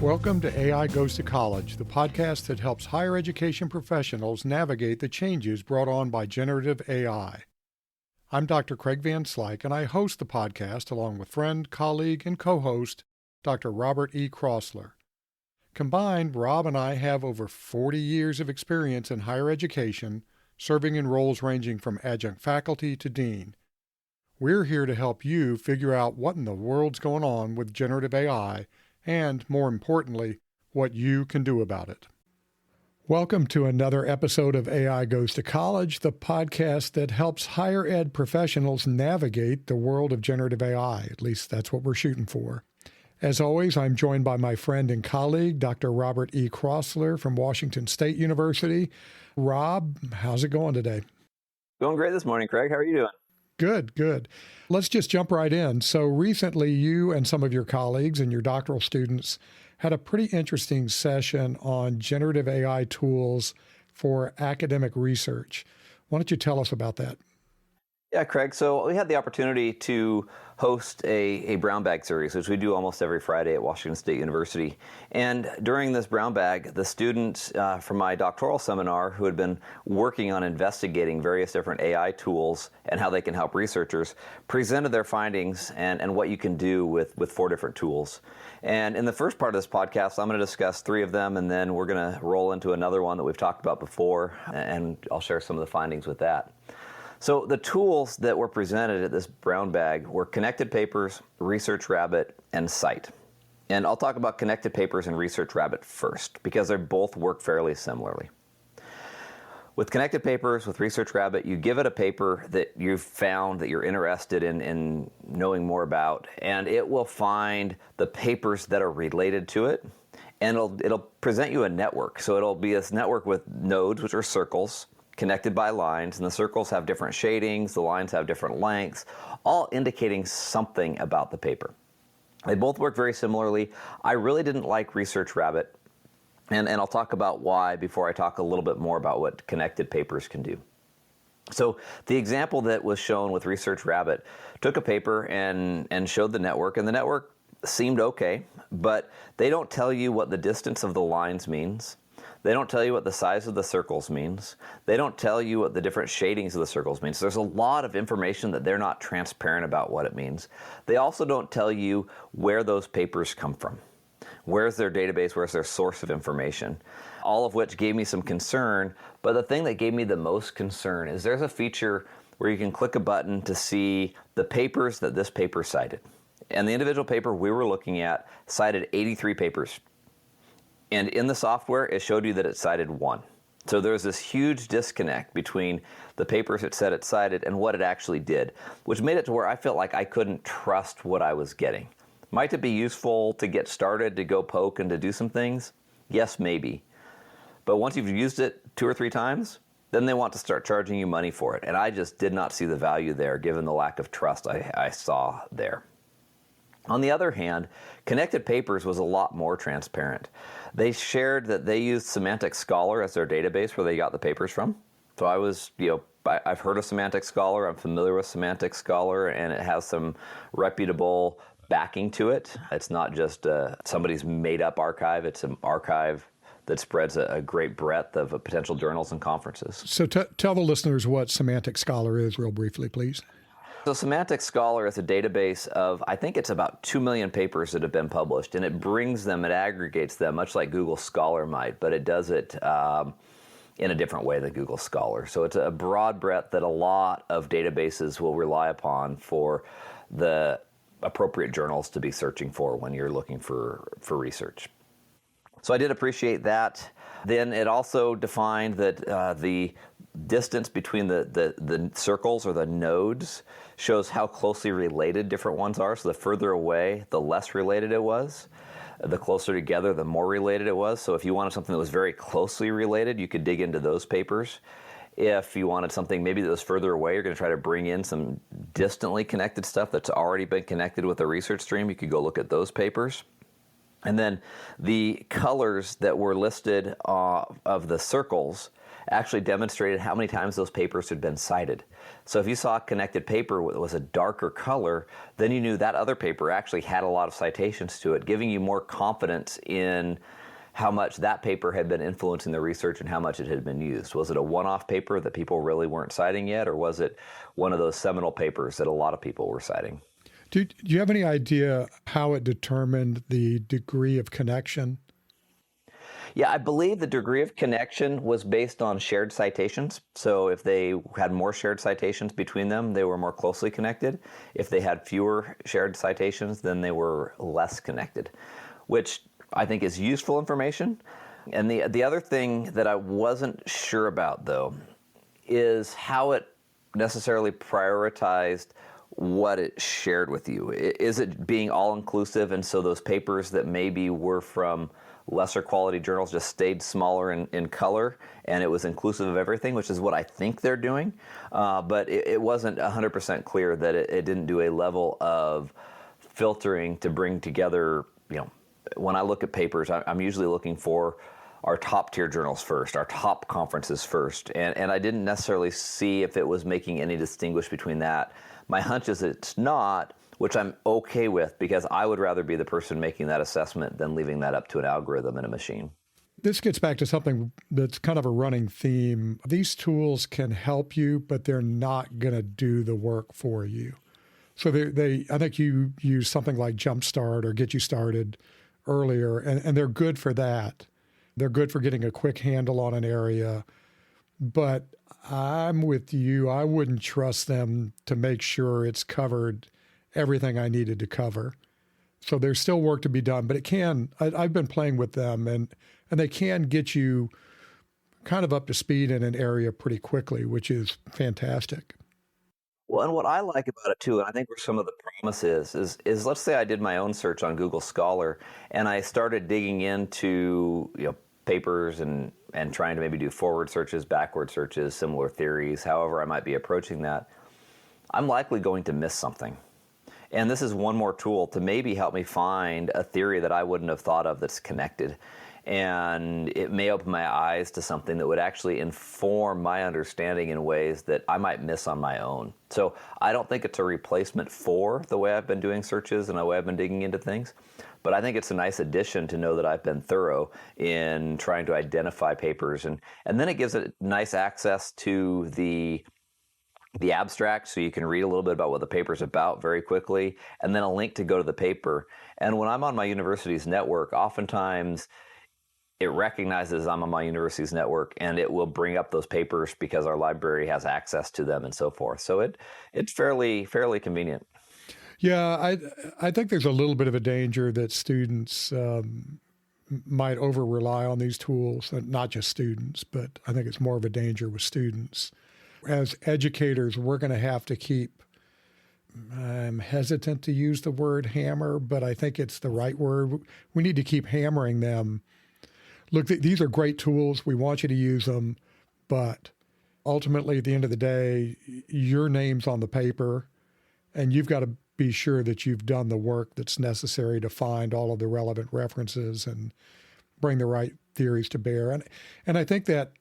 Welcome to AI Goes to College, the podcast that helps higher education professionals navigate the changes brought on by generative AI. I'm Dr. Craig Van Slyke, and I host the podcast along with friend, colleague, and co-host Dr. Robert E. Crossler. Combined, Rob and I have over 40 years of experience in higher education, serving in roles ranging from adjunct faculty to dean. We're here to help you figure out what in the world's going on with generative AI and, more importantly, what you can do about it. Welcome to another episode of AI Goes to College, the podcast that helps higher ed professionals navigate the world of generative AI. At least that's what we're shooting for. As always, I'm joined by my friend and colleague, Dr. Robert E. Crossler from Washington State University. Rob, how's it going today? Going great this morning, Craig. How are you doing? Good. Let's just jump right in. So recently, you and some of your colleagues and your doctoral students had a pretty interesting session on generative AI tools for academic research. Why don't you tell us about that? Yeah, Craig. So we had the opportunity to host a brown bag series, which we do almost every Friday at Washington State University. And during this brown bag, the students from my doctoral seminar who had been working on investigating various different AI tools and how they can help researchers presented their findings and what you can do with 4 different tools. And in the first part of this podcast, I'm going to discuss 3 of them, and then we're going to roll into another one that we've talked about before, and I'll share some of the findings with that. So the tools that were presented at this brown bag were Connected Papers, Research Rabbit, and Cite. And I'll talk about Connected Papers and Research Rabbit first, because they both work fairly similarly. With Connected Papers, with Research Rabbit, you give it a paper that you've found that you're interested in knowing more about, and it will find the papers that are related to it, and it'll present you a network. So it'll be this network with nodes, which are circles, connected by lines, and the circles have different shadings, the lines have different lengths, all indicating something about the paper. They both work very similarly. I really didn't like Research Rabbit, and I'll talk about why before I talk a little bit more about what Connected Papers can do. So the example that was shown with Research Rabbit took a paper and showed the network, and the network seemed okay, but they don't tell you what the distance of the lines means. They don't tell you what the size of the circles means. They don't tell you what the different shadings of the circles means. So there's a lot of information that they're not transparent about what it means. They also don't tell you where those papers come from. Where's their database? Where's their source of information? All of which gave me some concern. But the thing that gave me the most concern is there's a feature where you can click a button to see the papers that this paper cited. And the individual paper we were looking at cited 83 papers. And in the software, it showed you that it cited 1. So there's this huge disconnect between the papers it said it cited and what it actually did, which made it to where I felt like I couldn't trust what I was getting. Might it be useful to get started, to go poke and to do some things? Yes, maybe. But once you've used it 2 or 3 times, then they want to start charging you money for it. And I just did not see the value there, given the lack of trust I saw there. On the other hand, Connected Papers was a lot more transparent. They shared that they used Semantic Scholar as their database where they got the papers from. So I've heard of Semantic Scholar, I'm familiar with Semantic Scholar, and it has some reputable backing to it. It's not just somebody's made up archive, it's an archive that spreads a great breadth of potential journals and conferences. So tell the listeners what Semantic Scholar is real briefly, please. So Semantic Scholar is a database of, I think it's about 2 million papers that have been published, and it brings them, it aggregates them, much like Google Scholar might, but it does it in a different way than Google Scholar. So it's a broad breadth that a lot of databases will rely upon for the appropriate journals to be searching for when you're looking for research. So I did appreciate that. Then it also defined that the distance between the circles or the nodes shows how closely related different ones are. So the further away, the less related it was. The closer together, the more related it was. So if you wanted something that was very closely related, you could dig into those papers. If you wanted something maybe that was further away, you're going to try to bring in some distantly connected stuff that's already been connected with a research stream, you could go look at those papers. And then the colors that were listed of the circles actually demonstrated how many times those papers had been cited. So if you saw a connected paper that was a darker color, then you knew that other paper actually had a lot of citations to it, giving you more confidence in how much that paper had been influencing the research and how much it had been used. Was it a one-off paper that people really weren't citing yet, or was it one of those seminal papers that a lot of people were citing? Do you have any idea how it determined the degree of connection? Yeah, I believe the degree of connection was based on shared citations. So if they had more shared citations between them, they were more closely connected. If they had fewer shared citations, then they were less connected, which I think is useful information. And the other thing that I wasn't sure about, though, is how it necessarily prioritized what it shared with you. Is it being all-inclusive, and so those papers that maybe were from lesser quality journals just stayed smaller in color, and it was inclusive of everything, which is what I think they're doing. But it wasn't 100% clear that it didn't do a level of filtering to bring together, when I look at papers, I'm usually looking for our top tier journals first, our top conferences first. And I didn't necessarily see if it was making any distinguish between that. My hunch is it's not, which I'm okay with, because I would rather be the person making that assessment than leaving that up to an algorithm in a machine. This gets back to something that's kind of a running theme. These tools can help you, but they're not going to do the work for you. So I think you use something like Jumpstart or Get You Started earlier, and they're good for that. They're good for getting a quick handle on an area. But I'm with you. I wouldn't trust them to make sure it's covered everything I needed to cover. So there's still work to be done, but it can. I've been playing with them, and they can get you kind of up to speed in an area pretty quickly, which is fantastic. Well, and what I like about it too, and I think where some of the promise is let's say I did my own search on Google Scholar, and I started digging into papers and trying to maybe do forward searches, backward searches, similar theories, however I might be approaching that. I'm likely going to miss something. And this is one more tool to maybe help me find a theory that I wouldn't have thought of that's connected. And it may open my eyes to something that would actually inform my understanding in ways that I might miss on my own. So I don't think it's a replacement for the way I've been doing searches and the way I've been digging into things. But I think it's a nice addition to know that I've been thorough in trying to identify papers. And then it gives it nice access to the abstract, so you can read a little bit about what the paper's about very quickly, and then a link to go to the paper. And when I'm on my university's network, oftentimes it recognizes I'm on my university's network, and it will bring up those papers because our library has access to them and so forth. So it's fairly convenient. Yeah, I think there's a little bit of a danger that students might over-rely on these tools, not just students, but I think it's more of a danger with students. As educators, we're going to have to keep, I'm hesitant to use the word hammer, but I think it's the right word. We need to keep hammering them. Look, these are great tools. We want you to use them, but ultimately, at the end of the day, your name's on the paper, and you've got to be sure that you've done the work that's necessary to find all of the relevant references and bring the right theories to bear. And I think that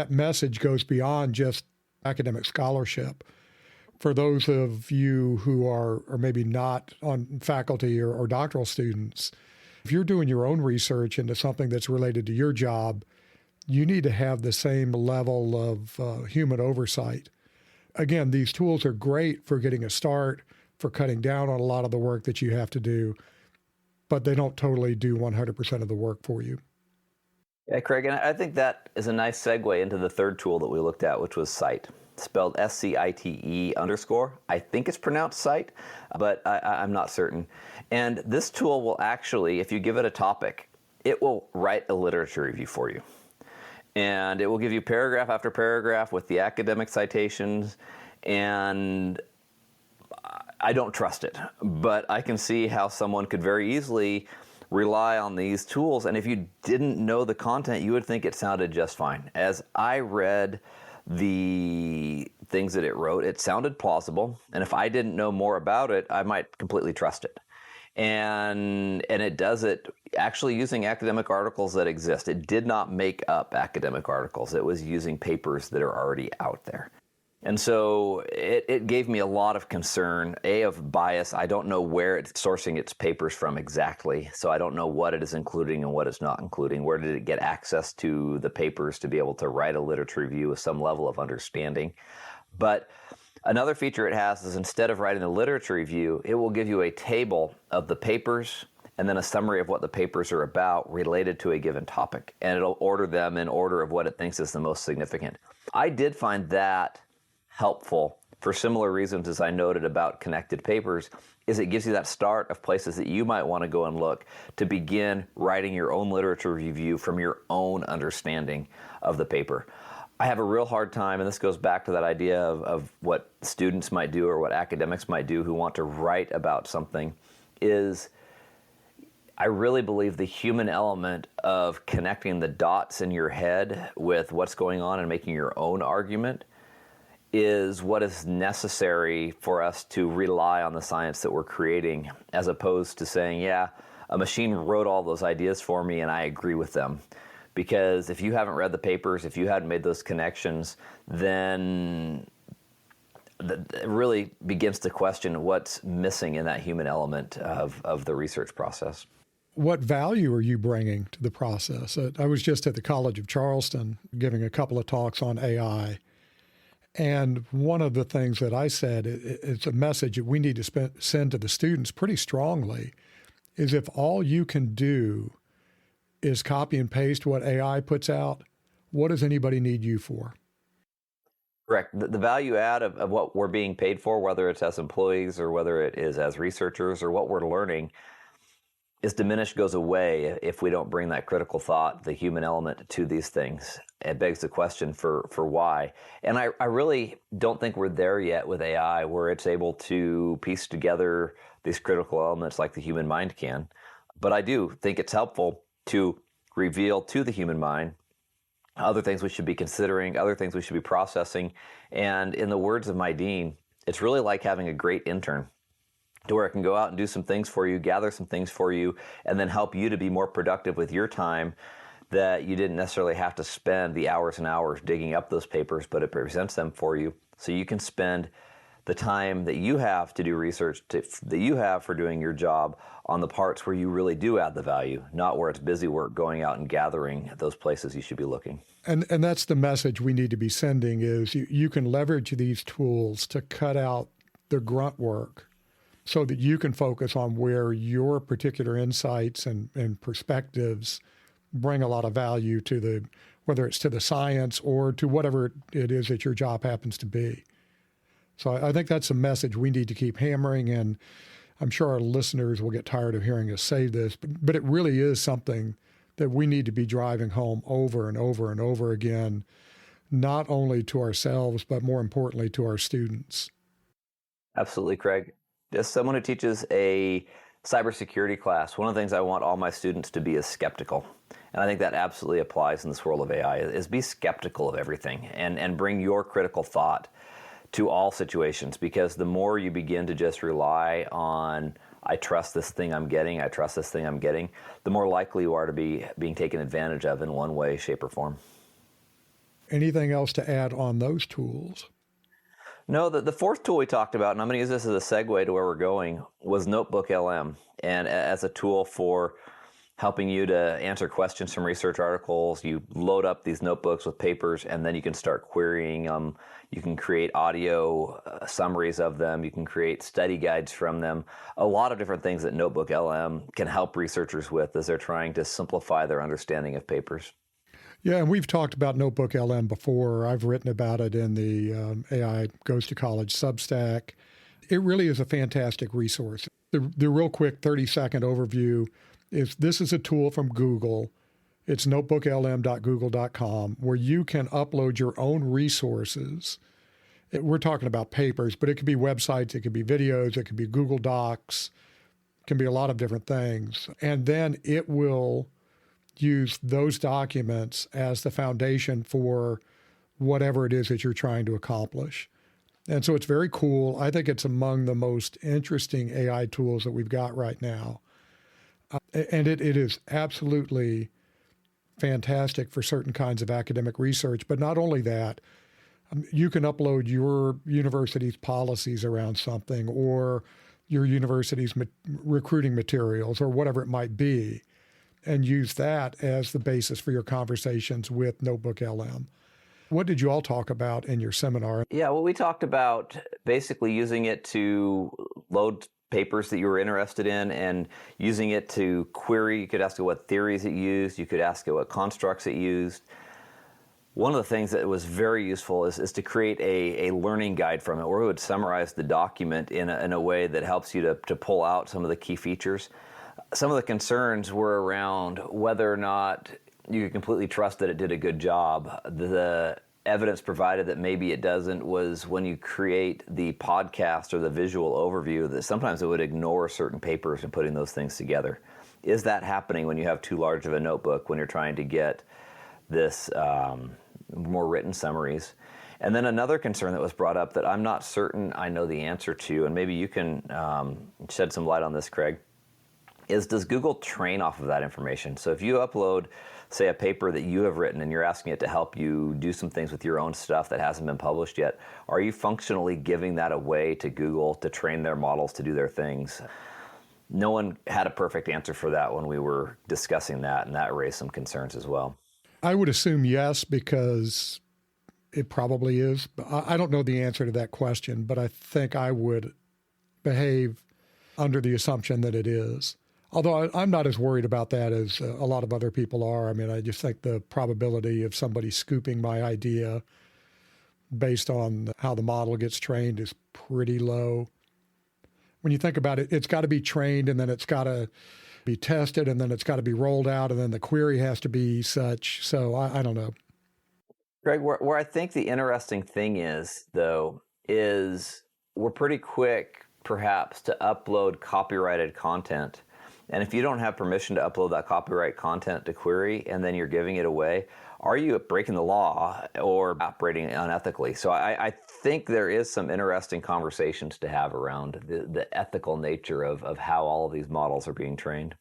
message goes beyond just academic scholarship. For those of you who are maybe not on faculty or doctoral students, if you're doing your own research into something that's related to your job, you need to have the same level of human oversight. Again, these tools are great for getting a start, for cutting down on a lot of the work that you have to do, but they don't totally do 100% of the work for you. Yeah, Craig, and I think that is a nice segue into the third tool that we looked at, which was Cite, spelled SCITE_. I think it's pronounced Cite, but I'm not certain. And this tool will actually, if you give it a topic, it will write a literature review for you. And it will give you paragraph after paragraph with the academic citations, and I don't trust it, but I can see how someone could very easily rely on these tools. And if you didn't know the content, you would think it sounded just fine. As I read the things that it wrote, it sounded plausible. And if I didn't know more about it, I might completely trust it. And it does it actually using academic articles that exist. It did not make up academic articles. It was using papers that are already out there. And so it gave me a lot of concern, of bias. I don't know where it's sourcing its papers from exactly, so I don't know what it is including and what it's not including. Where did it get access to the papers to be able to write a literature review with some level of understanding? But another feature it has is instead of writing a literature review, it will give you a table of the papers and then a summary of what the papers are about related to a given topic. And it'll order them in order of what it thinks is the most significant. I did find that helpful for similar reasons as I noted about connected papers, is it gives you that start of places that you might want to go and look to begin writing your own literature review from your own understanding of the paper. I have a real hard time, and this goes back to that idea of what students might do or what academics might do who want to write about something, is I really believe the human element of connecting the dots in your head with what's going on and making your own argument is what is necessary for us to rely on the science that we're creating, as opposed to saying, yeah, a machine wrote all those ideas for me and I agree with them. Because if you haven't read the papers, if you hadn't made those connections, then it really begins to question what's missing in that human element of the research process. What value are you bringing to the process? I was just at the College of Charleston giving a couple of talks on AI. And one of the things that I said, it's a message that we need to send to the students pretty strongly, is if all you can do is copy and paste what AI puts out, what does anybody need you for? Correct. The value add of what we're being paid for, whether it's as employees or whether it is as researchers or what we're learning, is diminished, goes away if we don't bring that critical thought, the human element to these things. It begs the question for why. And I really don't think we're there yet with AI where it's able to piece together these critical elements like the human mind can. But I do think it's helpful to reveal to the human mind other things we should be considering, other things we should be processing. And in the words of my dean, it's really like having a great intern, to where it can go out and do some things for you, gather some things for you, and then help you to be more productive with your time, that you didn't necessarily have to spend the hours and hours digging up those papers, but it presents them for you. So you can spend the time that you have to do research, that you have for doing your job, on the parts where you really do add the value, not where it's busy work going out and gathering those places you should be looking. And that's the message we need to be sending, is you can leverage these tools to cut out the grunt work so that you can focus on where your particular insights and perspectives bring a lot of value to whether it's to the science or to whatever it is that your job happens to be. So I think that's a message we need to keep hammering, and I'm sure our listeners will get tired of hearing us say this, but it really is something that we need to be driving home over and over and over again, not only to ourselves, but more importantly to our students. Absolutely, Craig. As someone who teaches a cybersecurity class, one of the things I want all my students to be is skeptical. And I think that absolutely applies in this world of AI, is be skeptical of everything and bring your critical thought to all situations. Because the more you begin to just rely on, I trust this thing I'm getting, I trust this thing I'm getting, the more likely you are to be being taken advantage of in one way, shape, or form. Anything else to add on those tools? No, the fourth tool we talked about, and I'm going to use this as a segue to where we're going, was NotebookLM, and as a tool for helping you to answer questions from research articles. You load up these notebooks with papers, and then you can start querying them. You can create audio summaries of them. You can create study guides from them. A lot of different things that NotebookLM can help researchers with as they're trying to simplify their understanding of papers. Yeah, and we've talked about NotebookLM before. I've written about it in the AI Goes to College Substack. It really is a fantastic resource. The real quick 30-second overview is this is a tool from Google. It's notebooklm.google.com, where you can upload your own resources. We're talking about papers, but it could be websites, it could be videos, it could be Google Docs, it can be a lot of different things. And then it will use those documents as the foundation for whatever it is that you're trying to accomplish. And so it's very cool. I think it's among the most interesting AI tools that we've got right now. And it is absolutely fantastic for certain kinds of academic research. But not only that, you can upload your university's policies around something or your university's recruiting materials or whatever it might be, and use that as the basis for your conversations with NotebookLM. What did you all talk about in your seminar? Yeah, well, we talked about basically using it to load papers that you were interested in and using it to query. You could ask it what theories it used. You could ask it what constructs it used. One of the things that was very useful is to create a learning guide from it, where it would summarize the document in a way that helps you to pull out some of the key features. Some of the concerns were around whether or not you could completely trust that it did a good job. The evidence provided that maybe it doesn't was when you create the podcast or the visual overview, that sometimes it would ignore certain papers and putting those things together. Is that happening when you have too large of a notebook, when you're trying to get this more written summaries? And then another concern that was brought up that I'm not certain I know the answer to, and maybe you can shed some light on this, Craig, is does Google train off of that information? So if you upload, say, a paper that you have written and you're asking it to help you do some things with your own stuff that hasn't been published yet, are you functionally giving that away to Google to train their models to do their things? No one had a perfect answer for that when we were discussing that, and that raised some concerns as well. I would assume yes, because it probably is. I don't know the answer to that question, but I think I would behave under the assumption that it is. Although I'm not as worried about that as a lot of other people are. I mean, I just think the probability of somebody scooping my idea based on how the model gets trained is pretty low. When you think about it, it's got to be trained, and then it's got to be tested, and then it's got to be rolled out, and then the query has to be such. So I don't know. Greg, where I think the interesting thing is, though, is we're pretty quick, perhaps, to upload copyrighted content. And if you don't have permission to upload that copyright content to query and then you're giving it away, are you breaking the law or operating unethically? So I think there is some interesting conversations to have around the ethical nature of how all of these models are being trained.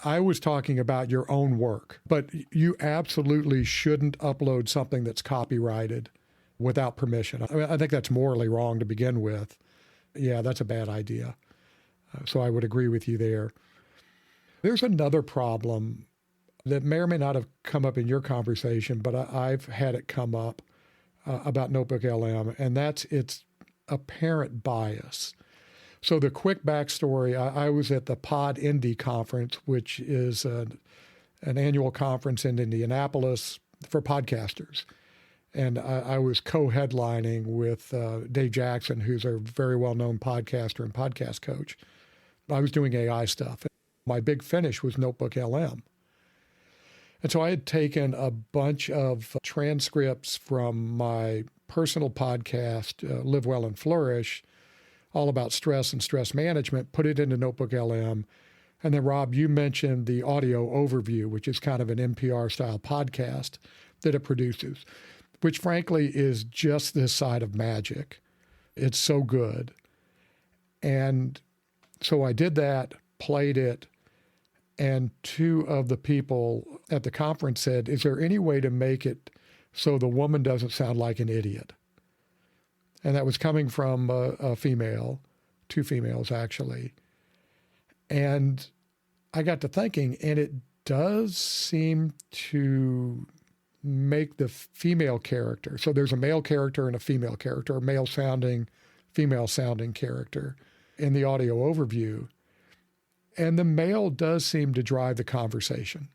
I was talking about your own work, but you absolutely shouldn't upload something that's copyrighted without permission. I mean, I think that's morally wrong to begin with. Yeah, that's a bad idea. So I would agree with you there. There's another problem that may or may not have come up in your conversation, but I've had it come up about NotebookLM, and that's its apparent bias. So the quick backstory, I was at the Pod Indy conference, which is an annual conference in Indianapolis for podcasters. And I was co-headlining with Dave Jackson, who's a very well-known podcaster and podcast coach. I was doing AI stuff. My big finish was NotebookLM. And so I had taken a bunch of transcripts from my personal podcast, Live Well and Flourish, all about stress and stress management, put it into NotebookLM. And then, Rob, you mentioned the audio overview, which is kind of an NPR-style podcast that it produces, which frankly is just this side of magic. It's so good. And so I did that, played it, and two of the people at the conference said, is there any way to make it so the woman doesn't sound like an idiot? And that was coming from a female, two females actually. And I got to thinking, and it does seem to make the female character. So there's a male character and a female character, a male sounding, female sounding character in the audio overview. And the male does seem to drive the conversation.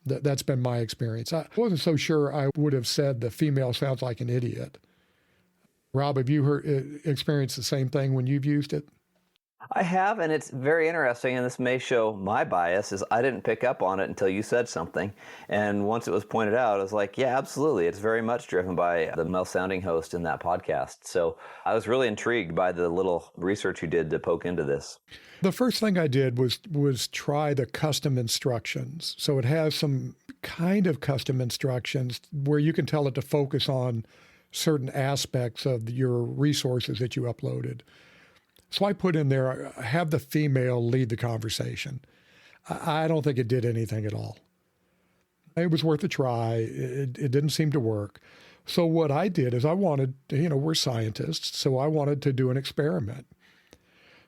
That's been my experience. I wasn't so sure I would have said the female sounds like an idiot. Rob, have you experienced the same thing when you've used it? I have, and it's very interesting, and this may show my bias, is I didn't pick up on it until you said something. And once it was pointed out, I was like, yeah, absolutely. It's very much driven by the male-sounding host in that podcast. So I was really intrigued by the little research you did to poke into this. The first thing I did was try the custom instructions. So it has some kind of custom instructions where you can tell it to focus on certain aspects of your resources that you uploaded. So I put in there, have the female lead the conversation. I don't think it did anything at all. It was worth a try. It didn't seem to work. So what I did is I wanted, we're scientists, so I wanted to do an experiment.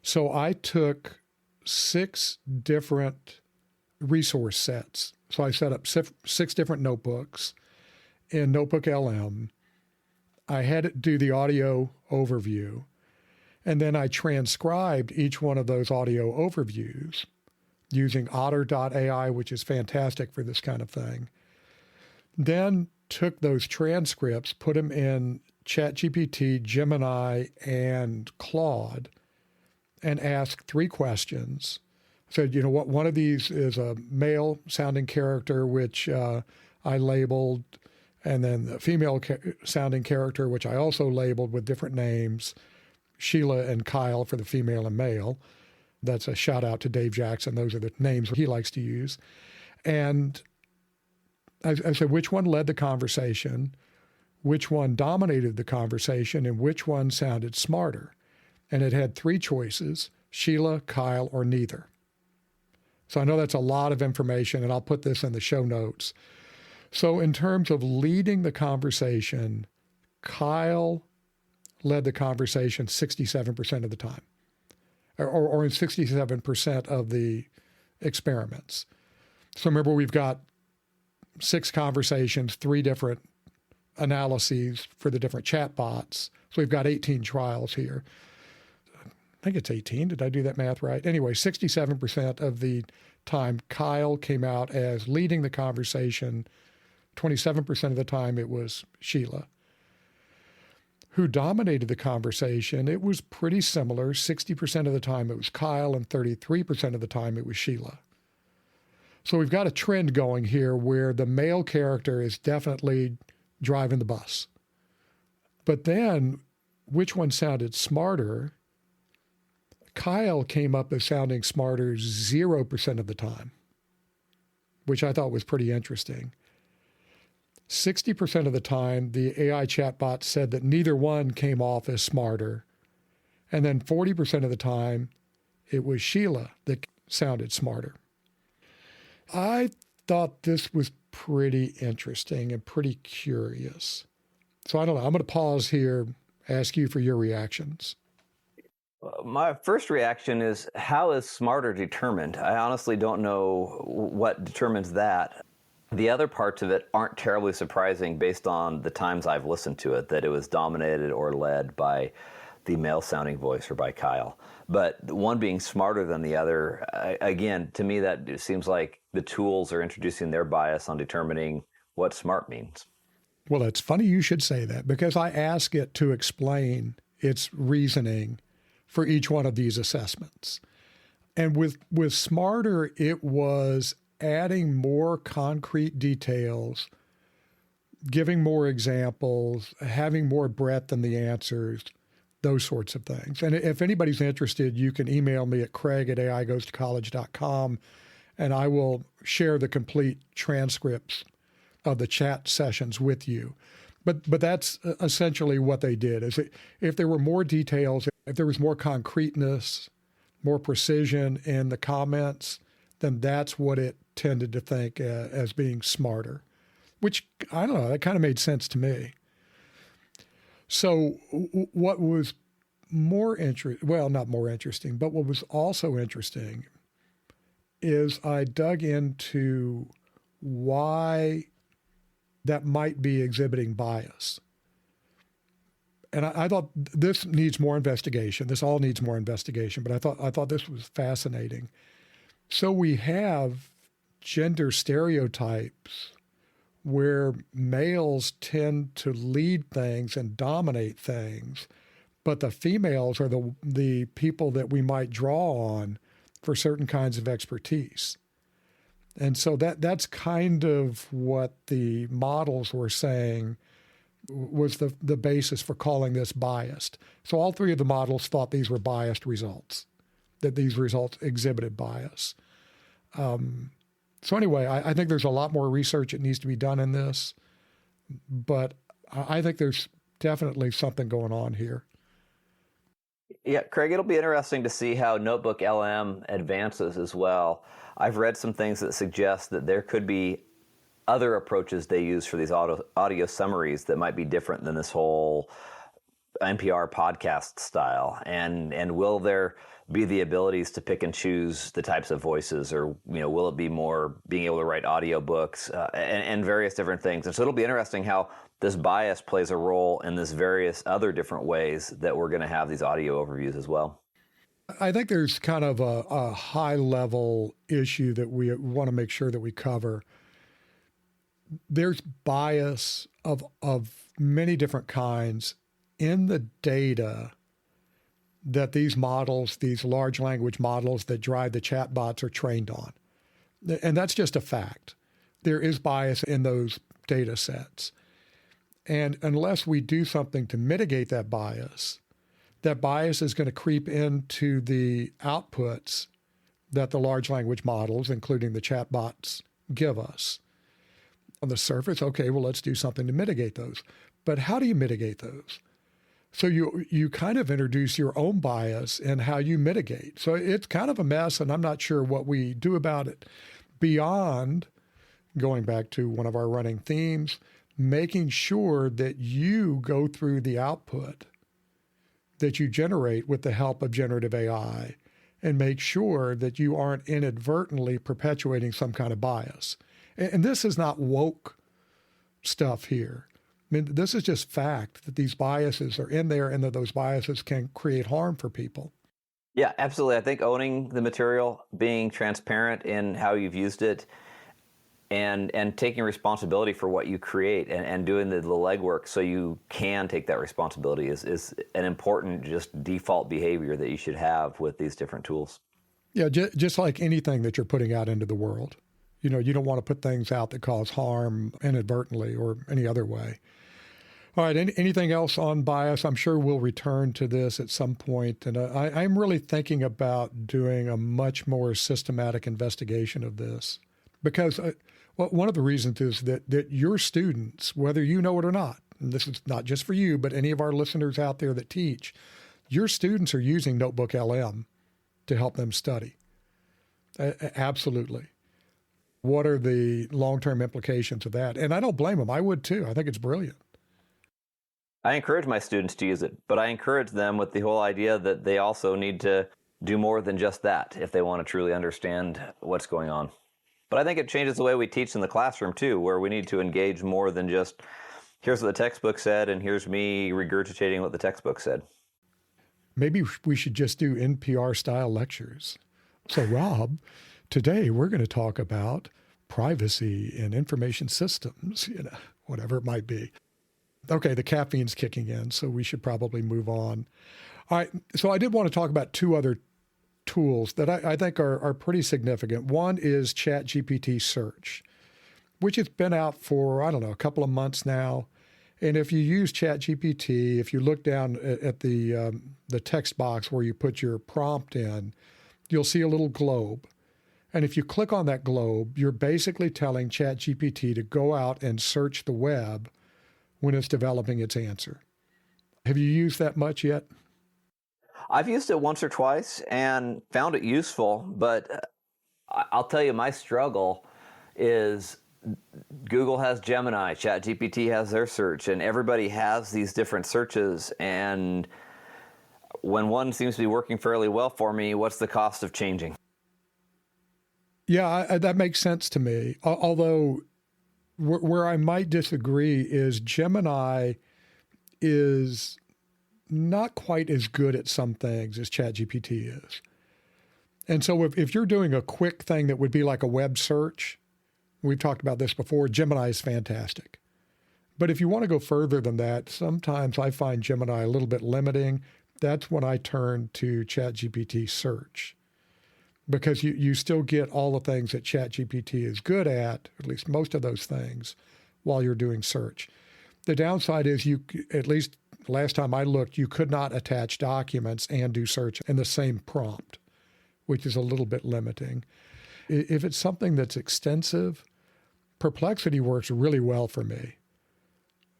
So I took 6 different resource sets. So I set up 6 different notebooks in NotebookLM. I had it do the audio overview, and then I transcribed each one of those audio overviews using otter.ai, which is fantastic for this kind of thing. Then took those transcripts, put them in ChatGPT, Gemini, and Claude, and asked 3 questions. Said, what one of these is a male-sounding character, which I labeled, and then the female-sounding character, which I also labeled with different names, Sheila and Kyle for the female and male. That's a shout out to Dave Jackson. Those are the names he likes to use. And I said, which one led the conversation, which one dominated the conversation, and which one sounded smarter? And it had 3 choices, Sheila, Kyle, or neither. So I know that's a lot of information, and I'll put this in the show notes. So in terms of leading the conversation, Kyle led the conversation 67% of the time, or in 67% of the experiments. So remember, we've got 6 conversations, 3 different analyses for the different chat bots. So we've got 18 trials here. I think it's 18. Did I do that math right? Anyway, 67% of the time, Kyle came out as leading the conversation. 27% of the time, it was Sheila. Who dominated the conversation? It was pretty similar. 60% of the time, it was Kyle, and 33% of the time, it was Sheila. So we've got a trend going here where the male character is definitely driving the bus. But then, which one sounded smarter? Kyle came up as sounding smarter 0% of the time, which I thought was pretty interesting. 60% of the time, the AI chatbot said that neither one came off as smarter. And then 40% of the time, it was Sheila that sounded smarter. I thought this was pretty interesting and pretty curious. So I don't know. I'm going to pause here, ask you for your reactions. My first reaction is, how is smarter determined? I honestly don't know what determines that. The other parts of it aren't terribly surprising based on the times I've listened to it, that it was dominated or led by the male-sounding voice or by Kyle. But one being smarter than the other, again, to me that seems like the tools are introducing their bias on determining what smart means. Well, it's funny you should say that, because I ask it to explain its reasoning for each one of these assessments. And with smarter, it was adding more concrete details, giving more examples, having more breadth in the answers, those sorts of things. And if anybody's interested, you can email me at craig@aigoestocollege.com, and I will share the complete transcripts of the chat sessions with you. But that's essentially what they did. Is if there were more details, if there was more concreteness, more precision in the comments, then that's what it tended to think as being smarter, which, I don't know, that kind of made sense to me. So what was more interesting, well, not more interesting, but what was also interesting is I dug into why that might be exhibiting bias. And I thought this needs more investigation. This all needs more investigation, but I thought this was fascinating. So we have gender stereotypes where males tend to lead things and dominate things, but the females are the people that we might draw on for certain kinds of expertise. And so that's kind of what the models were saying was the basis for calling this biased. So all 3 of the models thought these were biased results, that these results exhibited bias. So anyway, I think there's a lot more research that needs to be done in this, but I think there's definitely something going on here. Yeah, Craig, it'll be interesting to see how NotebookLM advances as well. I've read some things that suggest that there could be other approaches they use for these audio summaries that might be different than this whole NPR podcast style. And will there be the abilities to pick and choose the types of voices, or will it be more being able to write audiobooks and various different things? And so it'll be interesting how this bias plays a role in this various other different ways that we're going to have these audio overviews as well. I think there's kind of a high-level issue that we want to make sure that we cover. There's bias of many different kinds in the data that these models, these large language models that drive the chatbots, are trained on. And that's just a fact. There is bias in those data sets. And unless we do something to mitigate that bias is going to creep into the outputs that the large language models, including the chatbots, give us. On the surface, okay, well, let's do something to mitigate those. But how do you mitigate those? So you kind of introduce your own bias in how you mitigate. So it's kind of a mess, and I'm not sure what we do about it beyond going back to one of our running themes, making sure that you go through the output that you generate with the help of generative AI and make sure that you aren't inadvertently perpetuating some kind of bias. And this is not woke stuff here. I mean, this is just fact that these biases are in there and that those biases can create harm for people. Yeah, absolutely. I think owning the material, being transparent in how you've used it, and taking responsibility for what you create and doing the legwork so you can take that responsibility is an important just default behavior that you should have with these different tools. Yeah, just like anything that you're putting out into the world. You don't want to put things out that cause harm inadvertently or any other way. All right, anything else on bias? I'm sure we'll return to this at some point. And I'm really thinking about doing a much more systematic investigation of this. Because one of the reasons is that your students, whether you know it or not, and this is not just for you, but any of our listeners out there that teach, your students are using NotebookLM to help them study. Absolutely. What are the long-term implications of that? And I don't blame them. I would too. I think it's brilliant. I encourage my students to use it, but I encourage them with the whole idea that they also need to do more than just that if they want to truly understand what's going on. But I think it changes the way we teach in the classroom too, where we need to engage more than just, here's what the textbook said, and here's me regurgitating what the textbook said. Maybe we should just do NPR-style lectures. So, Rob, today we're going to talk about privacy in information systems, whatever it might be. Okay, the caffeine's kicking in, so we should probably move on. All right, so I did want to talk about two other tools that I think are pretty significant. One is ChatGPT Search, which has been out for, a couple of months now. And if you use ChatGPT, if you look down at the text box where you put your prompt in, you'll see a little globe. And if you click on that globe, you're basically telling ChatGPT to go out and search the web when it's developing its answer. Have you used that much yet? I've used it once or twice and found it useful, but I'll tell you my struggle is Google has Gemini, ChatGPT has their search, and everybody has these different searches. And when one seems to be working fairly well for me, what's the cost of changing? Yeah, that makes sense to me. Although where I might disagree is Gemini is not quite as good at some things as ChatGPT is. And so if you're doing a quick thing that would be like a web search, we've talked about this before, Gemini is fantastic. But if you want to go further than that, sometimes I find Gemini a little bit limiting. That's when I turn to ChatGPT Search, because you still get all the things that ChatGPT is good at least most of those things, while you're doing search. The downside is at least last time I looked, you could not attach documents and do search in the same prompt, which is a little bit limiting. If it's something that's extensive, Perplexity works really well for me.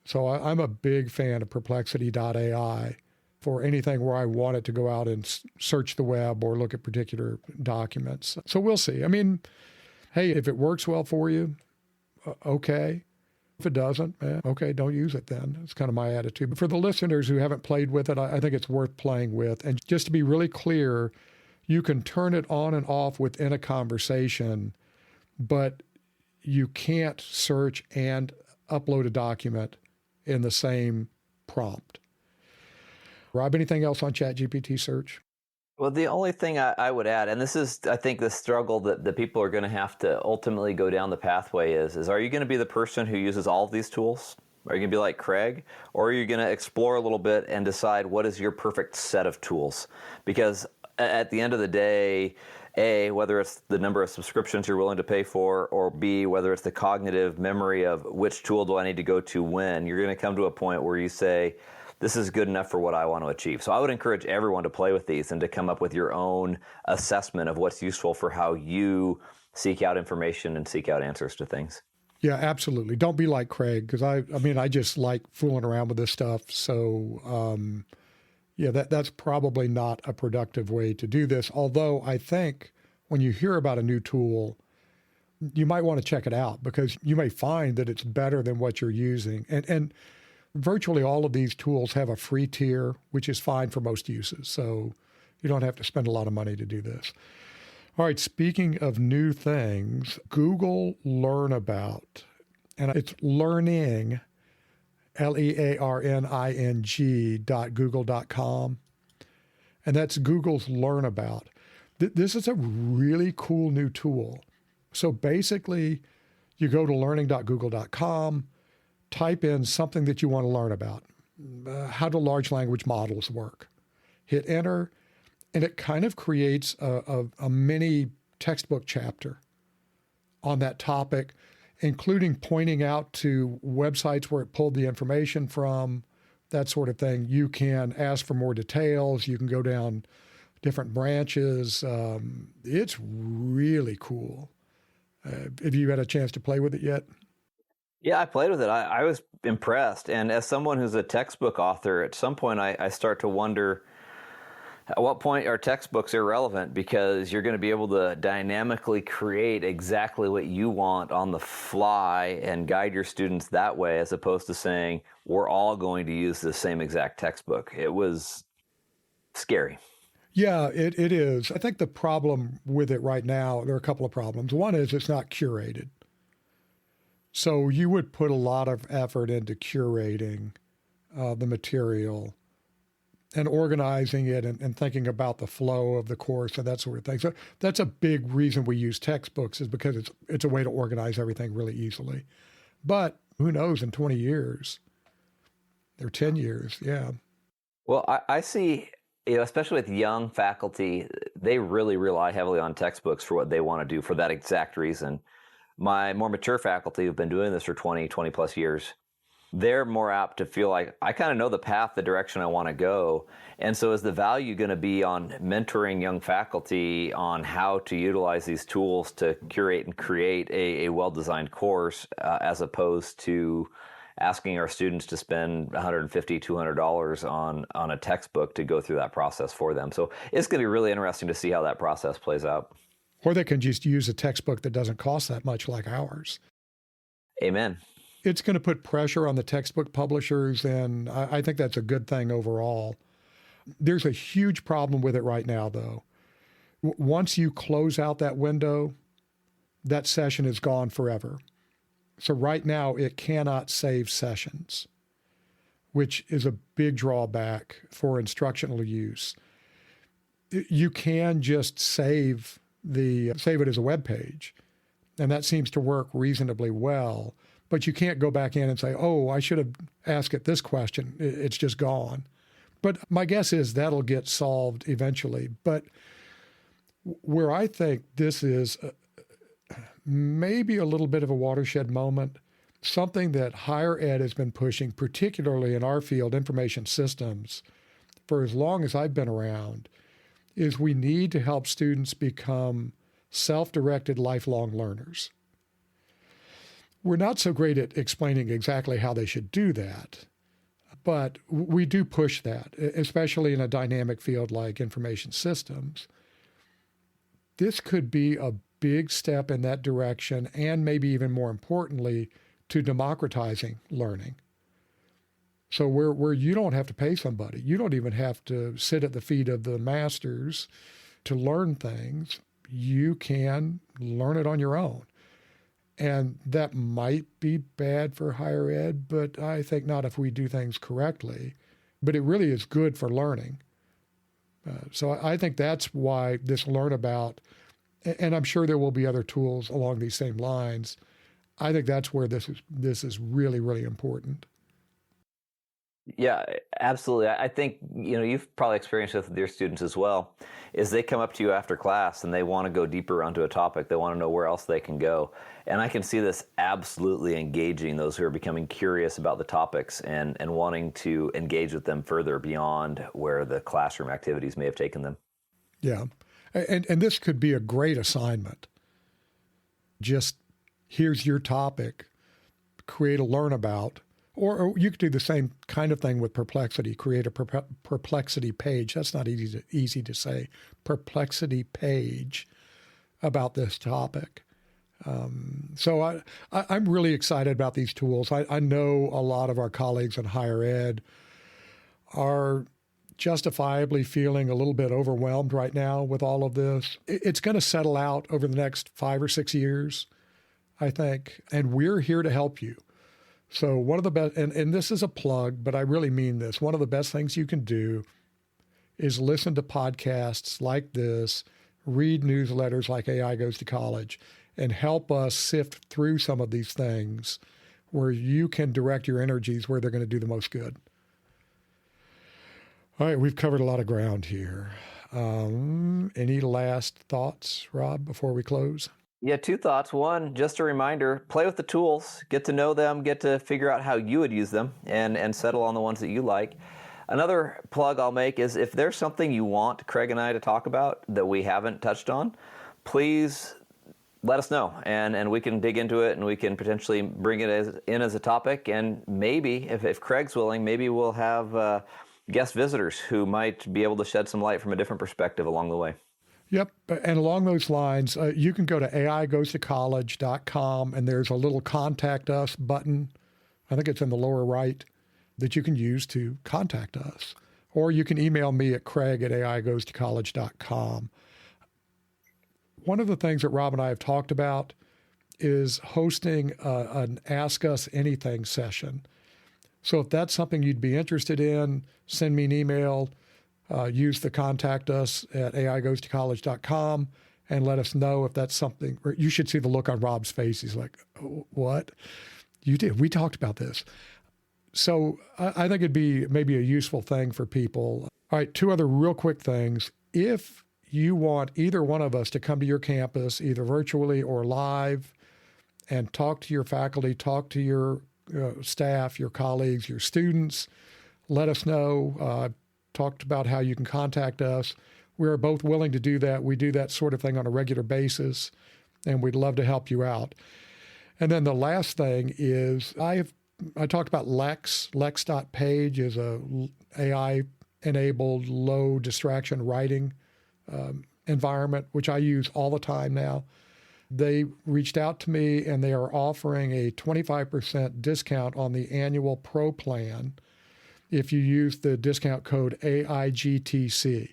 So I'm a big fan of perplexity.ai for anything where I want it to go out and search the web or look at particular documents. So we'll see. I mean, hey, if it works well for you, okay. If it doesn't, okay, don't use it then. It's kind of my attitude. But for the listeners who haven't played with it, I think it's worth playing with. And just to be really clear, you can turn it on and off within a conversation, but you can't search and upload a document in the same prompt. Rob, anything else on ChatGPT search? Well, the only thing I would add, and this is, I think, the struggle that the people are going to have to ultimately go down the pathway is are you going to be the person who uses all of these tools? Are you going to be like Craig? Or are you going to explore a little bit and decide what is your perfect set of tools? Because at the end of the day, A, whether it's the number of subscriptions you're willing to pay for, or B, whether it's the cognitive memory of which tool do I need to go to when, you're going to come to a point where you say, this is good enough for what I want to achieve. So I would encourage everyone to play with these and to come up with your own assessment of what's useful for how you seek out information and seek out answers to things. Yeah, absolutely. Don't be like Craig, because I just like fooling around with this stuff. So yeah, that's probably not a productive way to do this. Although I think when you hear about a new tool, you might want to check it out because you may find that it's better than what you're using. And virtually all of these tools have a free tier, which is fine for most uses. So you don't have to spend a lot of money to do this. All right, speaking of new things, Google Learn About, and it's learning, learning.google.com. And that's Google's Learn About. This is a really cool new tool. So basically, you go to learning.google.com, type in something that you want to learn about. How do large language models work? Hit enter, and it kind of creates a mini textbook chapter on that topic, including pointing out to websites where it pulled the information from, that sort of thing. You can ask for more details. You can go down different branches. It's really cool. Have you had a chance to play with it yet? Yeah, I played with it. I was impressed. And as someone who's a textbook author, at some point I start to wonder, at what point are textbooks irrelevant? Because you're going to be able to dynamically create exactly what you want on the fly and guide your students that way, as opposed to saying, we're all going to use the same exact textbook. It was scary. Yeah, it is. I think the problem with it right now, there are a couple of problems. One is it's not curated. So you would put a lot of effort into curating the material and organizing it and thinking about the flow of the course and that sort of thing. So that's a big reason we use textbooks, is because it's a way to organize everything really easily. But who knows, in 20 years or 10 years, yeah. Well, I see, especially with young faculty, they really rely heavily on textbooks for what they want to do for that exact reason. My more mature faculty who've been doing this for 20 plus years, they're more apt to feel like, I kind of know the path, the direction I want to go. And so is the value going to be on mentoring young faculty on how to utilize these tools to curate and create a well-designed course, as opposed to asking our students to spend $150, $200 on a textbook to go through that process for them. So it's going to be really interesting to see how that process plays out. Or they can just use a textbook that doesn't cost that much, like ours. Amen. It's going to put pressure on the textbook publishers, and I think that's a good thing overall. There's a huge problem with it right now, though. Once you close out that window, that session is gone forever. So right now, it cannot save sessions, which is a big drawback for instructional use. You can just save it as a web page, and that seems to work reasonably well. But you can't go back in and say, oh, I should have asked it this question. It's just gone. But my guess is that'll get solved eventually. But where I think this is maybe a little bit of a watershed moment, something that higher ed has been pushing, particularly in our field, information systems, for as long as I've been around, is we need to help students become self-directed lifelong learners. We're not so great at explaining exactly how they should do that, but we do push that, especially in a dynamic field like information systems. This could be a big step in that direction, and maybe even more importantly, to democratizing learning. So where you don't have to pay somebody, you don't even have to sit at the feet of the masters to learn things. You can learn it on your own. And that might be bad for higher ed, but I think not if we do things correctly. But it really is good for learning. So I think that's why this Learn About, and I'm sure there will be other tools along these same lines. I think that's where this is really, really important. Yeah, absolutely. I think, you've probably experienced this with your students as well, is they come up to you after class and they want to go deeper onto a topic. They want to know where else they can go. And I can see this absolutely engaging those who are becoming curious about the topics and wanting to engage with them further beyond where the classroom activities may have taken them. Yeah. And this could be a great assignment. Just here's your topic, create a Learn About. Or you could do the same kind of thing with Perplexity, create a Perplexity page. That's not easy to say. Perplexity page about this topic. So I'm really excited about these tools. I know a lot of our colleagues in higher ed are justifiably feeling a little bit overwhelmed right now with all of this. It's going to settle out over the next 5 or 6 years, I think, and we're here to help you. So one of the best, and this is a plug, but I really mean this, one of the best things you can do is listen to podcasts like this, read newsletters like AI Goes to College, and help us sift through some of these things where you can direct your energies where they're going to do the most good. All right, we've covered a lot of ground here. Any last thoughts, Rob, before we close? Yeah, 2 thoughts. One, just a reminder, play with the tools, get to know them, get to figure out how you would use them, and settle on the ones that you like. Another plug I'll make is if there's something you want Craig and I to talk about that we haven't touched on, please let us know, and we can dig into it, and we can potentially bring it in as a topic, and maybe, if Craig's willing, maybe we'll have guest visitors who might be able to shed some light from a different perspective along the way. Yep. And along those lines, you can go to aigoestocollege.com, and there's a little contact us button. I think it's in the lower right that you can use to contact us. Or you can email me at craig@aigoestocollege.com. One of the things that Rob and I have talked about is hosting an Ask Us Anything session. So if that's something you'd be interested in, send me an email. Use the contact us at aigoestocollege.com and let us know if that's something. You should see the look on Rob's face. He's like, oh, what? You did? We talked about this. So I think it'd be maybe a useful thing for people. All right, 2 other real quick things. If you want either one of us to come to your campus, either virtually or live, and talk to your faculty, talk to your staff, your colleagues, your students, let us know. Talked about how you can contact us. We're both willing to do that. We do that sort of thing on a regular basis, and we'd love to help you out. And then the last thing is I talked about Lex. Lex.page is a AI-enabled low distraction writing environment, which I use all the time now. They reached out to me, and they are offering a 25% discount on the annual Pro plan if you use the discount code AIGTC.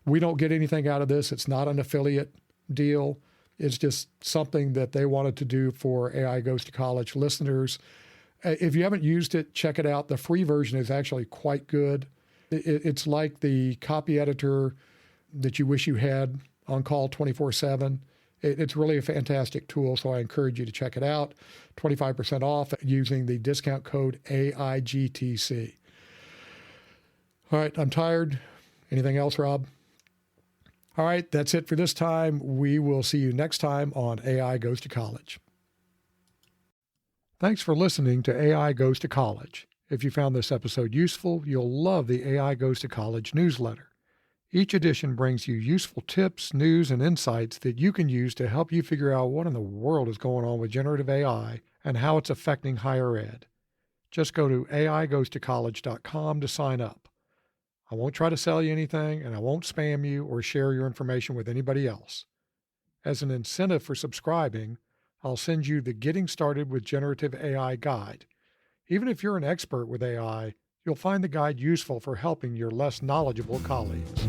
We don't get anything out of this. It's not an affiliate deal. It's just something that they wanted to do for AI Goes to College listeners. If you haven't used it, check it out. The free version is actually quite good. It's like the copy editor that you wish you had on call 24/7. It's really a fantastic tool, so I encourage you to check it out. 25% off using the discount code AIGTC. All right, I'm tired. Anything else, Rob? All right, that's it for this time. We will see you next time on AI Goes to College. Thanks for listening to AI Goes to College. If you found this episode useful, you'll love the AI Goes to College newsletter. Each edition brings you useful tips, news, and insights that you can use to help you figure out what in the world is going on with generative AI and how it's affecting higher ed. Just go to aigoestocollege.com to sign up. I won't try to sell you anything, and I won't spam you or share your information with anybody else. As an incentive for subscribing, I'll send you the Getting Started with Generative AI guide. Even if you're an expert with AI, you'll find the guide useful for helping your less knowledgeable colleagues.